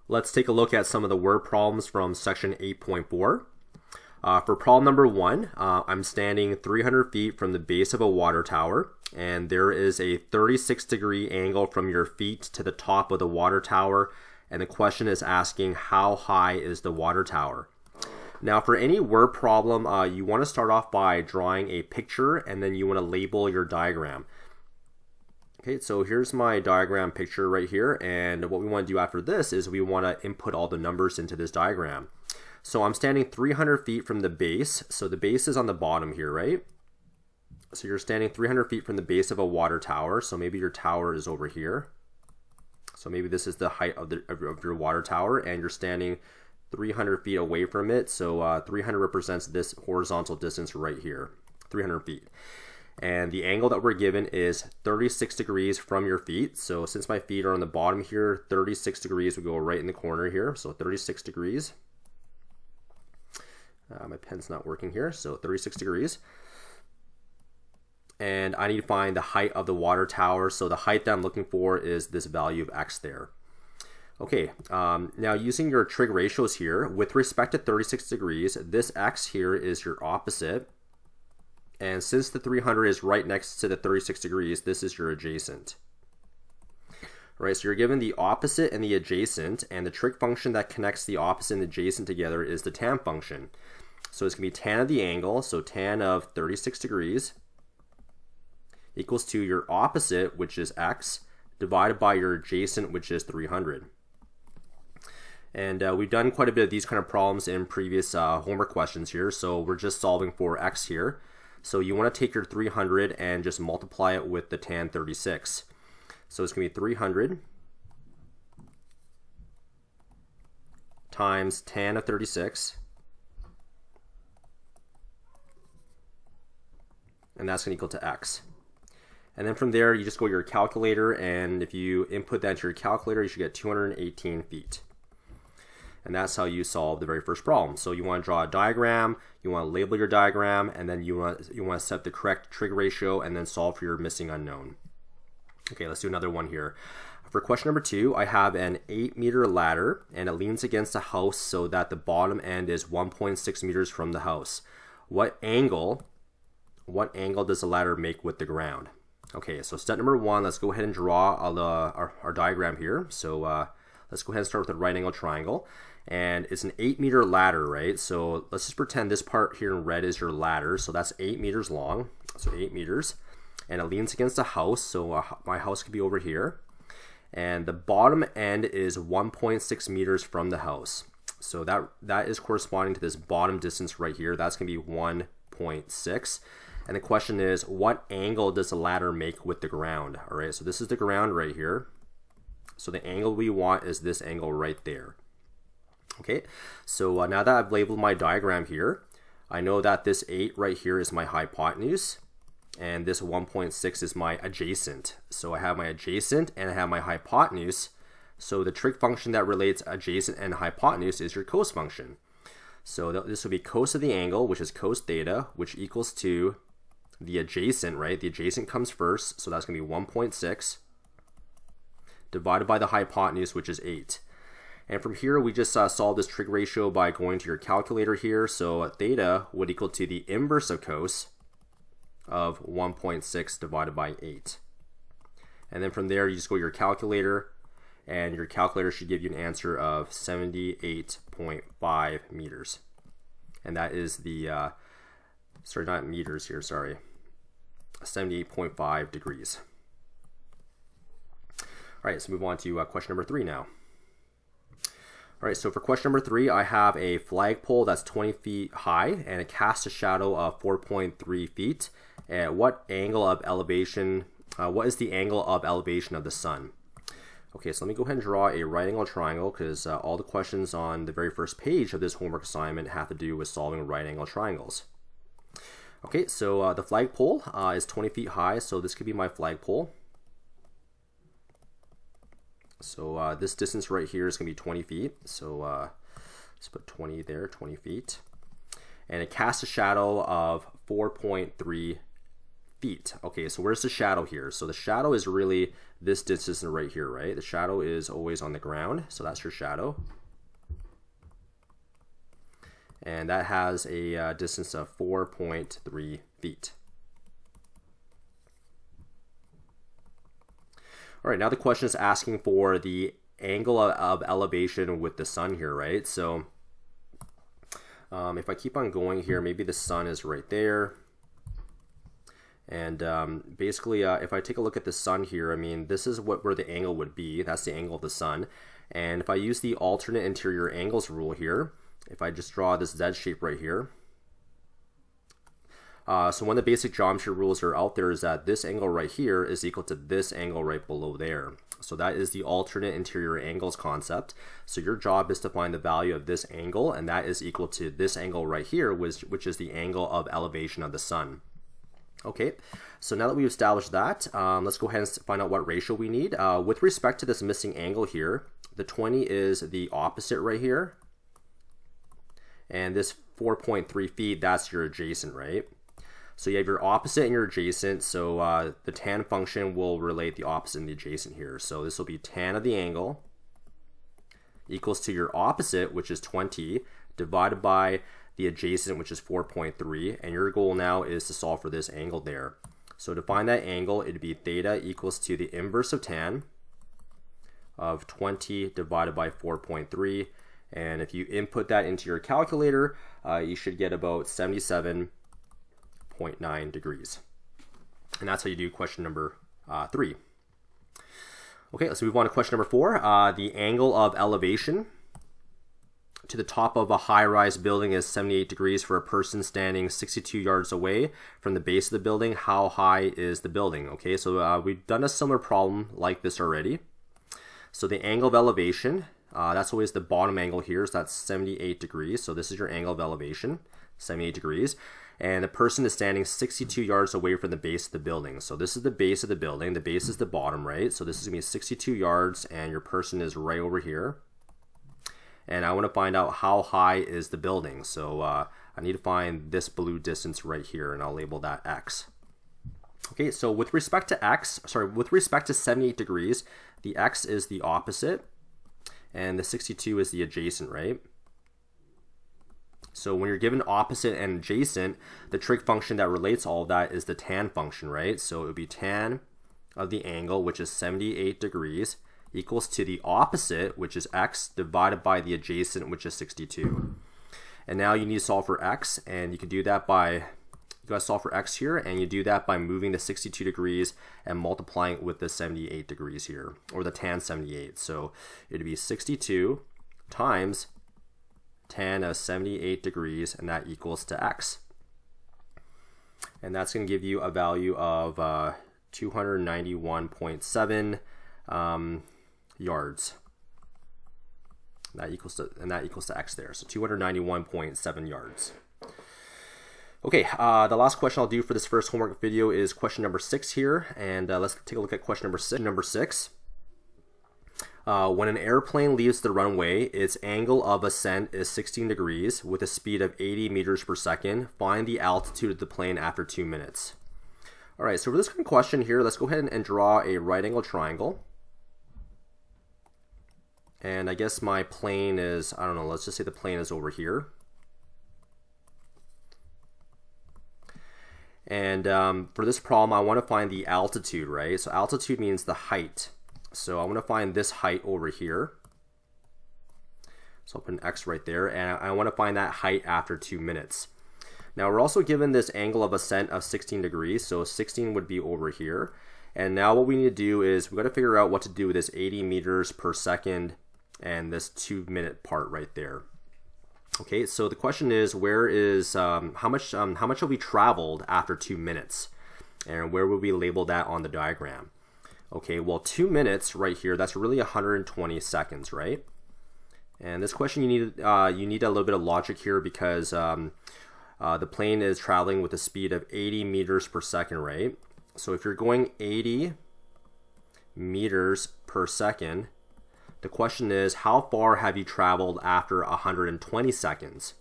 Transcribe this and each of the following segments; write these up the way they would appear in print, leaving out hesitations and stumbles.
Let's take a look at some of the word problems from section 8.4. For problem number 1, I'm standing 300 feet from the base of a water tower, and there is a 36-degree angle from your feet to the top of the water tower, and the question is asking how high is the water tower. Now for any word problem, you want to start off by drawing a picture, and then you want to label your diagram. Okay, so here's my diagram picture right here, and what we want to do after this is we want to input all the numbers into this diagram. So I'm standing 300 feet from the base, so the base is on the bottom here, right? So you're standing 300 feet from the base of a water tower, so maybe your tower is over here. So maybe this is the height of your water tower, and you're standing 300 feet away from it, so 300 represents this horizontal distance right here, 300 feet. And the angle that we're given is 36 degrees from your feet. So since my feet are on the bottom here, 36 degrees would go right in the corner here. So 36 degrees. My pen's not working here, so 36 degrees. And I need to find the height of the water tower. So the height that I'm looking for is this value of x there. Okay, now using your trig ratios here, with respect to 36 degrees, this x here is your opposite. And since the 300 is right next to the 36 degrees, this is your adjacent. All right, so you're given the opposite and the adjacent, and the trig function that connects the opposite and adjacent together is the tan function. So it's going to be tan of the angle, so tan of 36 degrees equals to your opposite, which is x, divided by your adjacent, which is 300. And we've done quite a bit of these kind of problems in previous homework questions here, so we're just solving for x here. So you want to take your 300 and just multiply it with the tan 36. So it's going to be 300 times tan of 36, and that's going to equal to x. And then from there, you just go to your calculator, and if you input that into your calculator, you should get 218 feet. And that's how you solve the very first problem. So you want to draw a diagram, you want to label your diagram, and then you want to set the correct trig ratio and then solve for your missing unknown. Okay, let's do another one here. For question number 2, I have an 8-meter ladder, and it leans against a house so that the bottom end is 1.6 meters from the house. What angle does the ladder make with the ground? Okay, so step number 1, let's go ahead and draw our diagram here. So let's go ahead and start with a right angle triangle. And it's an 8-meter ladder, right? So let's just pretend this part here in red is your ladder. So that's 8 meters long, so 8 meters. And it leans against a house, so my house could be over here. And the bottom end is 1.6 meters from the house. So that is corresponding to this bottom distance right here. That's going to be 1.6. And the question is, what angle does the ladder make with the ground? All right, so this is the ground right here. So the angle we want is this angle right there. Okay, so now that I've labeled my diagram here, I know that this 8 right here is my hypotenuse, and this 1.6 is my adjacent. So I have my adjacent and I have my hypotenuse. So the trig function that relates adjacent and hypotenuse is your cos function. So this will be cos of the angle, which is cos theta, which equals to the adjacent, right? The adjacent comes first, so that's going to be 1.6 divided by the hypotenuse, which is 8. And from here, we just solve this trig ratio by going to your calculator here. So theta would equal to the inverse of cos of 1.6 divided by 8. And then from there, you just go to your calculator, and your calculator should give you an answer of 78.5 meters. And that is the, sorry, not meters here, sorry, 78.5 degrees. All right, so move on to question number 3 now. All right, so for question number 3, I have a flagpole that's 20 feet high, and it casts a shadow of 4.3 feet. At what angle of elevation, what is the angle of elevation of the sun? Okay, so let me go ahead and draw a right angle triangle, because all the questions on the very first page of this homework assignment have to do with solving right angle triangles. Okay, so the flagpole is 20 feet high, so this could be my flagpole. So this distance right here is going to be 20 feet. So let's put 20 there, 20 feet. And it casts a shadow of 4.3 feet. Okay, so where's the shadow here? So the shadow is really this distance right here, right? The shadow is always on the ground, so that's your shadow. And that has a distance of 4.3 feet. All right, now the question is asking for the angle of elevation with the sun here, right? So if I keep on going here, maybe the sun is right there. And basically, if I take a look at the sun here, I mean, this is where the angle would be. That's the angle of the sun. And if I use the alternate interior angles rule here, if I just draw this Z shape right here, so one of the basic geometry rules are out there is that this angle right here is equal to this angle right below there. So that is the alternate interior angles concept. So your job is to find the value of this angle, and that is equal to this angle right here, which is the angle of elevation of the sun. Okay, so now that we've established that, let's go ahead and find out what ratio we need. With respect to this missing angle here, the 20 is the opposite right here. And this 4.3 feet, that's your adjacent, right? So you have your opposite and your adjacent. So the tan function will relate the opposite and the adjacent here. So this will be tan of the angle equals to your opposite, which is 20, divided by the adjacent, which is 4.3. And your goal now is to solve for this angle there. So to find that angle, it'd be theta equals to the inverse of tan of 20 divided by 4.3. And if you input that into your calculator, you should get about 77.9 degrees. And that's how you do question number 3. Okay, let's move on to question number 4. The angle of elevation to the top of a high-rise building is 78 degrees for a person standing 62 yards away from the base of the building. How high is the building? Okay, so we've done a similar problem like this already. So the angle of elevation, that's always the bottom angle here, so that's 78 degrees. So this is your angle of elevation, 78 degrees. And the person is standing 62 yards away from the base of the building. So this is the base of the building. The base is the bottom, right? So this is going to be 62 yards, and your person is right over here. And I want to find out how high is the building. So I need to find this blue distance right here, and I'll label that X. Okay, so with respect to with respect to 78 degrees, the X is the opposite, and the 62 is the adjacent, right? So when you're given opposite and adjacent, the trig function that relates all of that is the tan function, right? So it would be tan of the angle, which is 78 degrees, equals to the opposite, which is X, divided by the adjacent, which is 62. And now you need to solve for X, and you can do that by, you gotta solve for X here, and you do that by moving the 62 degrees and multiplying it with the 78 degrees here, or the tan 78. So it'd be 62 times tan of 78 degrees, and that equals to X. And that's going to give you a value of 291.7 yards. That equals to X there. So 291.7 yards. Okay, the last question I'll do for this first homework video is question number 6 here, and let's take a look at question number 6. When an airplane leaves the runway, its angle of ascent is 16 degrees with a speed of 80 meters per second. Find the altitude of the plane after 2 minutes. All right, so for this kind of question here, let's go ahead and draw a right angle triangle. And I guess my plane is, I don't know, let's just say the plane is over here. And for this problem, I want to find the altitude, right? So altitude means the height. So I want to find this height over here. So I'll put an X right there, and I want to find that height after 2 minutes. Now we're also given this angle of ascent of 16 degrees, so 16 would be over here. And now what we need to do is we've got to figure out what to do with this 80 meters per second and this 2 minute part right there. Okay, so the question is, where is how much have we traveled after 2 minutes, and where would we label that on the diagram? Okay, well, 2 minutes right here, that's really 120 seconds, right? And this question, you need a little bit of logic here because the plane is traveling with a speed of 80 meters per second, right? So if you're going 80 meters per second, the question is, how far have you traveled after 120 seconds?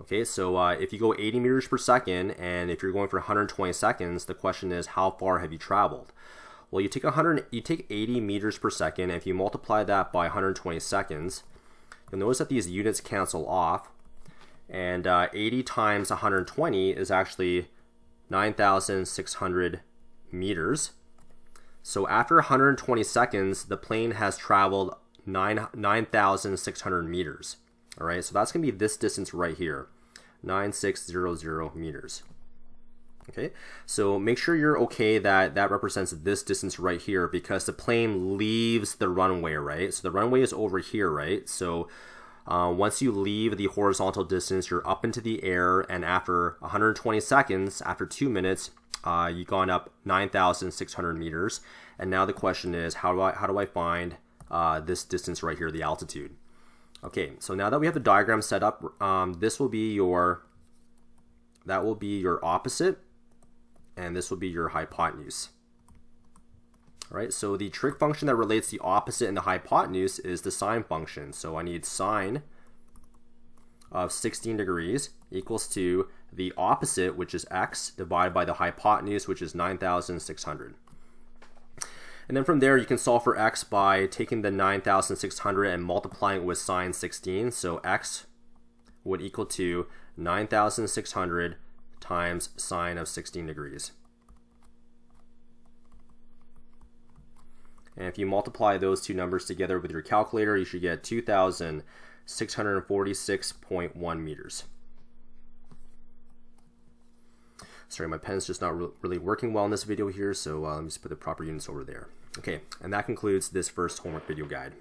Okay, so if you go 80 meters per second, and if you're going for 120 seconds, the question is, how far have you traveled? Well, you take 80 meters per second, and if you multiply that by 120 seconds, you'll notice that these units cancel off, and 80 times 120 is actually 9,600 meters. So after 120 seconds, the plane has traveled 9,600 meters. All right, so that's going to be this distance right here, 9,600 meters. Okay, so make sure you're okay that that represents this distance right here, because the plane leaves the runway, right? So the runway is over here, right? So once you leave the horizontal distance, you're up into the air, and after 120 seconds, after 2 minutes, you've gone up 9,600 meters. And now the question is, how do I find this distance right here, the altitude? Okay, so now that we have the diagram set up, this will be your opposite, and this will be your hypotenuse. All right, so the trig function that relates the opposite and the hypotenuse is the sine function. So I need sine of 16 degrees equals to the opposite, which is x, divided by the hypotenuse, which is 9,600. And then from there, you can solve for x by taking the 9,600 and multiplying it with sine 16. So x would equal to 9,600 times sine of 16 degrees. And if you multiply those two numbers together with your calculator, you should get 2,646.1 meters. Sorry, my pen's just not really working well in this video here, so let me just put the proper units over there. Okay, and that concludes this first homework video guide.